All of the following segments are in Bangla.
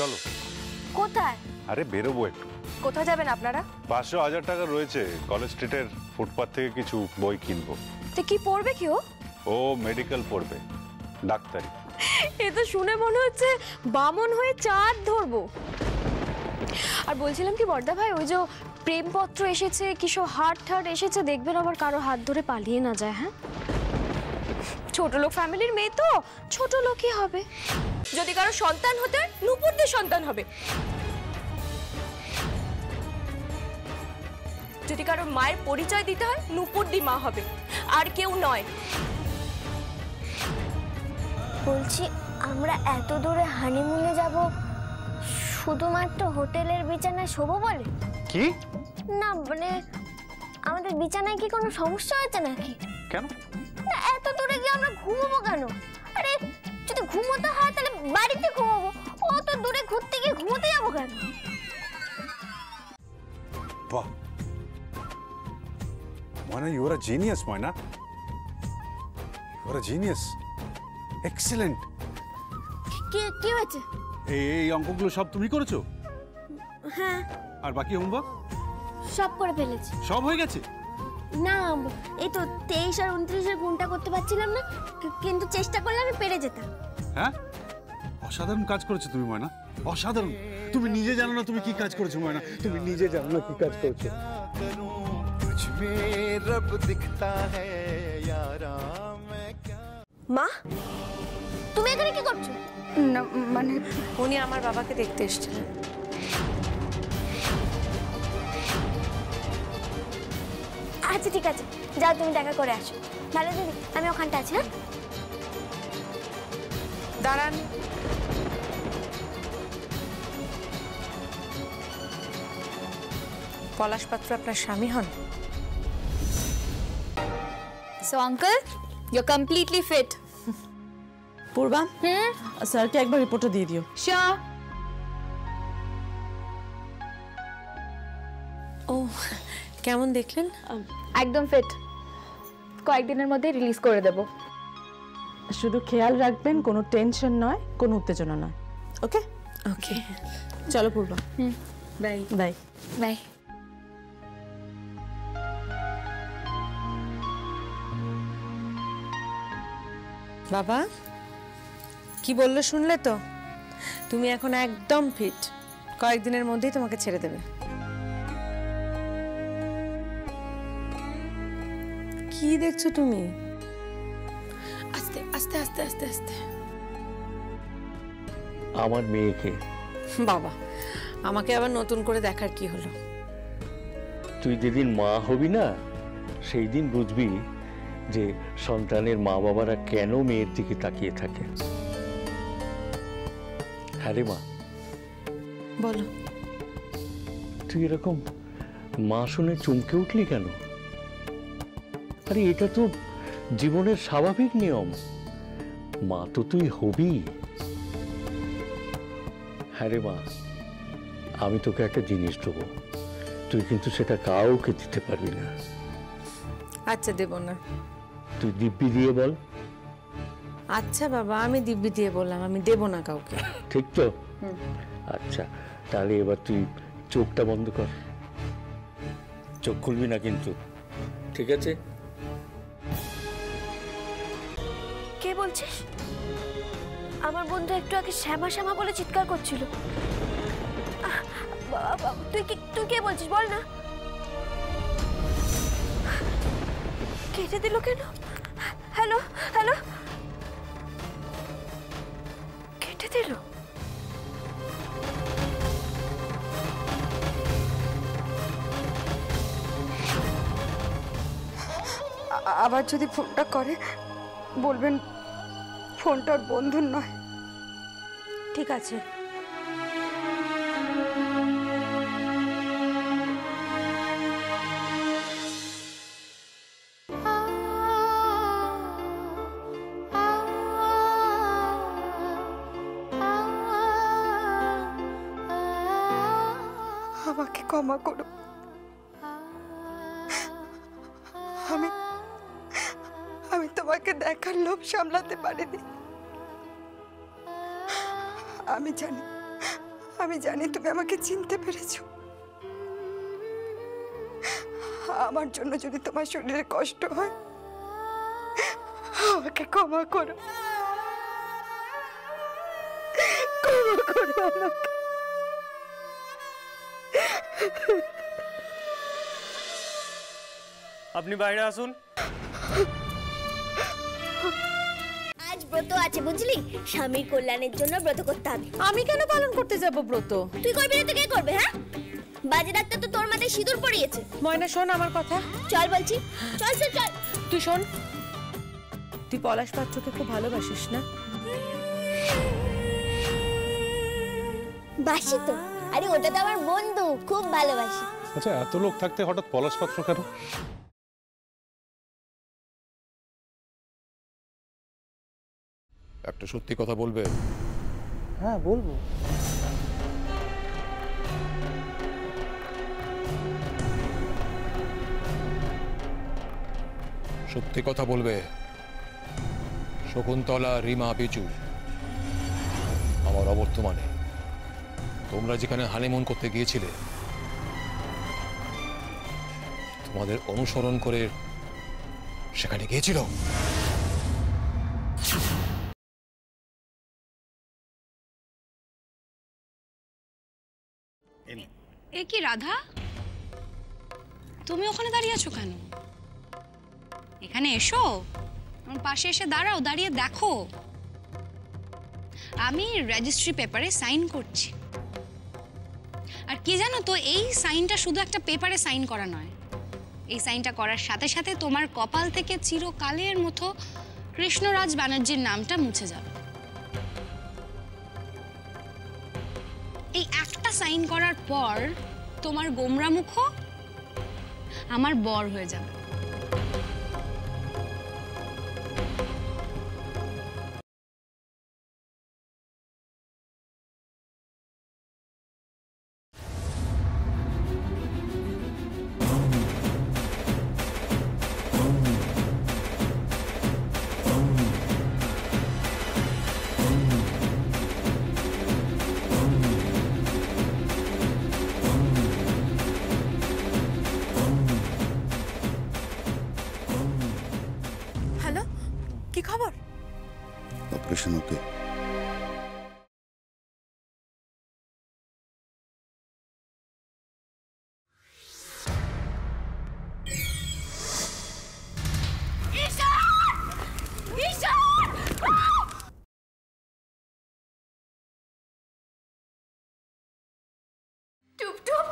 চলো। কোথায়? আরে বেরোবো একটু। কোথায় যাবেন আপনারা? 500,000 টাকা রয়েছে, কলেজ স্ট্রিটের ফুটপাথ থেকে কিছু বই কিনবো। তো কি পড়বে কি ও? ও মেডিকেল পড়বে, ডাক্তারি। এ তো শুনে মনে হচ্ছে বামন হয়ে চাঁদ ধরবো। আর বলছিলাম কি বর্দা ভাই, ওই যে প্রেমপত্র এসেছে, কিছু হার্ট ঠাট এসেছে, দেখবেন আবার কারো হাত ধরে পালিয়ে না যায়। হ্যাঁ, ছোট লোক ফ্যামিলির মেয়ে তো ছোট লোকই হবে। যদি কারো সন্তান হতে হয়, নূপুরদের সন্তান হবে। যদি কারো মায়ের পরিচয় দিতে হয়, নূপুরদি মা হবে, আর কেউ নয়। বলছি আমরা এত দূরে হানিমুনে যাব শুধুমাত্র হোটেলের বিছানায় শোবো বলে? কি না মানে আমাদের বিছানায় কি কোনো সমস্যা হয়েছে নাকি? কেন? না এত দূরে গিয়ে আমরা ঘুমোবো কেন? আরে যদি ঘুমোতে হয় তাহলে বাড়িতে ঘুমোবো, অত দূরে ঘুরতে গিয়ে ঘুমোতে যাবো কেন? বাহ Moyna, you are a genius. Moyna, you are a genius, excellent. কি হয়েছে? এই অঙ্কগুলো সব তুমি করেছো? হ্যাঁ। আর বাকি হোমওয়ার্ক সব করে ফেলেছি। সব হয়ে গেছে? না এই তো 23 আর 29 এর গুণটা করতে পারছিলাম না, কিন্তু চেষ্টা করলে আমি পেরে যেতাম। হ্যাঁ, অসাধারণ কাজ করেছো তুমি ময়না, অসাধারণ। তুমি নিজে জানো না তুমি কি কাজ করেছো ময়না, তুমি নিজে জানো না কি কাজ করেছো। মা, তুমি এখানে কি করছো? না মানে উনি আমার বাবাকে দেখতে এসেছিলেন। আচ্ছা ঠিক আছে, যাও তুমি দেখা করে আসো। ভালো দিদি, আমি ওখানটা আছি। হ্যাঁ দাঁড়ান, পলাশ পাত্র আপনার স্বামী হন? So uncle, you're completely fit. পূর্বা, স্যারকে একবার রিপোর্টটা দিয়ে দিও। Sure. ও কেমন দেখলেন? একদম ফিট। কয়েকদিনের মধ্যে রিলিজ করে দেব। শুধু খেয়াল রাখবেন কোনো টেনশন নয়, কোনো উত্তেজনা নয়। ওকে ওকে, চলো পূর্বা। Bye bye bye. বাবা কি বললো শুনলে তো? তুমি এখন একদম ফিট, কয়েকদিনের মধ্যেই তোমাকে ছেড়ে দেবে। কি দেখছো তুমি? আস্তে আস্তে আস্তে আস্তে আস্তে। আমার মেয়েকে। বাবা, আমাকে আবার নতুন করে দেখার কি হলো? তুই যেদিন মা হবি না, সেই দিন বুঝবি যে সন্তানের মা বাবারা কেন মেয়ের দিকে তাকিয়ে থাকে। হ্যাঁ রে মা। বলো। তুই এরকম মা শুনে চমকে উঠলি কেন? আরে এটা তো জীবনের স্বাভাবিক নিয়ম, মা তো তুই হবি। হ্যাঁ রে মা, আমি তোকে একটা জিনিস দেবো, তুই কিন্তু সেটা কাউকে দিতে পারবি না। আচ্ছা দেব না। তুই দিব্যি দিয়ে বল। আচ্ছা বাবা, আমি দিব্যি দিয়ে বললাম, আমি দেব না কাউকে। ঠিক তো? আচ্ছা তাহলে এবার তুই চোখটা বন্ধ কর, চোখ খুলবি না কিন্তু, ঠিক আছে? কে বলছিস? আমার বন্ধু একটু আগে শ্যামা শ্যামা বলে চিৎকার করছিল। তুই কে বলছিস বল না। কেটে দিল কেন? হ্যালো হ্যালো, কেটে দিল। আবার যদি ফোনটা করে বলবেন ফোনটা ওর বন্ধুর নয়। ঠিক আছে। আমাকে ক্ষমা করো, আমি তোমাকে দেখার লোভ সামলাতে পারিনি। আমি জানি আমি জানি তুমি আমাকে চিনতে পেরেছো। আমার জন্য যদি তোমার শরীরে কষ্ট হয়, আমাকে ক্ষমা করো, ক্ষমা করো আমাকে। আপনি বাইরে আসুন। আজ ব্রত আছে বুঝলি, স্বামীর কল্যাণের জন্য ব্রত করতে হবে। আমি কেন পালন করতে যাব ব্রত? তুই করবি না তো কে করবে? হ্যাঁ, বাজে ডাক্তার তো তোর মাথায় সিঁদুর পরিয়েছে। ময়না শোন আমার কথা, চল বলছি, চল চল চল। তুই শোন, তুই পলাশ পাত্রকে খুব ভালোবাসিস না? বাসি তো, আরে ওটা তো আমার বন্ধু, খুব ভালোবাসি। আচ্ছা, এত লোক থাকতে হঠাৎ পলাশ পাত্র কেন? একটা সত্যি কথা বলবে? হ্যাঁ বলবো। সত্যি কথা বলবে। শকুন্তলা, রিমা, বিজু আমার অবর্তমানে তোমরা যেখানে হানিমুন করতে গিয়েছিলে, তোমাদের অনুসরণ করে সেখানে গিয়েছিল? এ কি রাধা, তুমি ওখানে দাঁড়িয়ে আছো কেন? এখানে এসো, আমার পাশে এসে দাঁড়াও, দাঁড়িয়ে দেখো আমি রেজিস্ট্রি পেপারে সাইন করছি। আর কি জানো তো, এই সাইনটা শুধু একটা পেপারে সাইন করা নয়, এই সাইনটা করার সাথে সাথে তোমার কপাল থেকে চিরকালের মতো কৃষ্ণরাজ ব্যানার্জির নামটা মুছে যাবে। এই একটা সাইন করার পর তোমার গোমরা মুখ আমার বর হয়ে যাবে। হ্যালো, কি খবর? অপারেশন ওকে? টুপটুপ,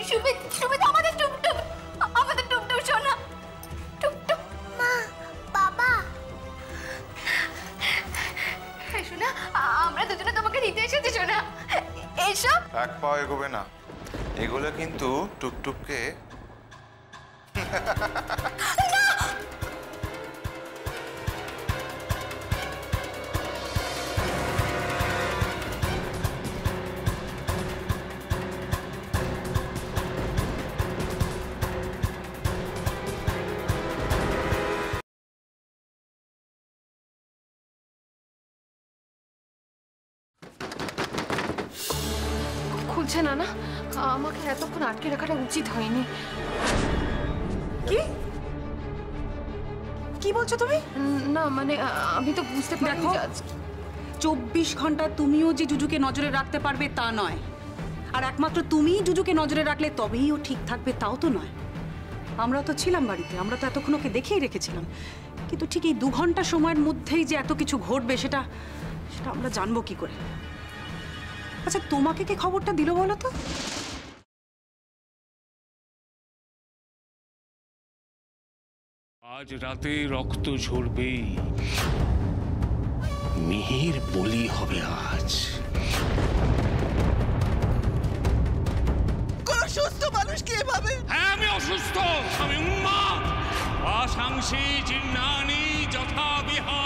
সুমিত, আমাদের টুপটুপ, আমাদের টুপটুপ শোনা। টুপটুপ, মা, বাবা, শোনা, আমরা দুজনে তোমাকে নিতে এসেছি শোনা। এসো। এক পাও এগোবে না, এগুলো কিন্তু টুকটুককে। খুলছে না না, আমাকে এতক্ষণ আটকে রাখাটা উচিত হয়নি। কি কি বলছো তুমি? না মানে আমি তো বুঝতে পারিনি। 24 ঘন্টা তুমিও যে জুজুকে নজরে রাখতে পারবে তা নয়, আর একমাত্র তুমিই জুজুকে নজরে রাখলে তবেই ও ঠিক থাকবে তাও তো নয়। আমরা তো ছিলাম বাড়িতে, আমরা তো এতক্ষণ ওকে দেখেই রেখেছিলাম, কিন্তু ঠিক এই 2 ঘন্টা সময়ের মধ্যেই যে এত কিছু ঘটবে সেটা আমরা জানবো কি করে? আচ্ছা, তোমাকে কে খবরটা দিল বলো তো? আজ রাতে রক্ত ঝরবেই, মিহির বলি হবে আজ। কোন সুস্থ মানুষ কি এভাবে? হ্যাঁ, আমি অসুস্থ, আমি উন্মাদ। আশাংসি জিন্নানি যথা বিহায়।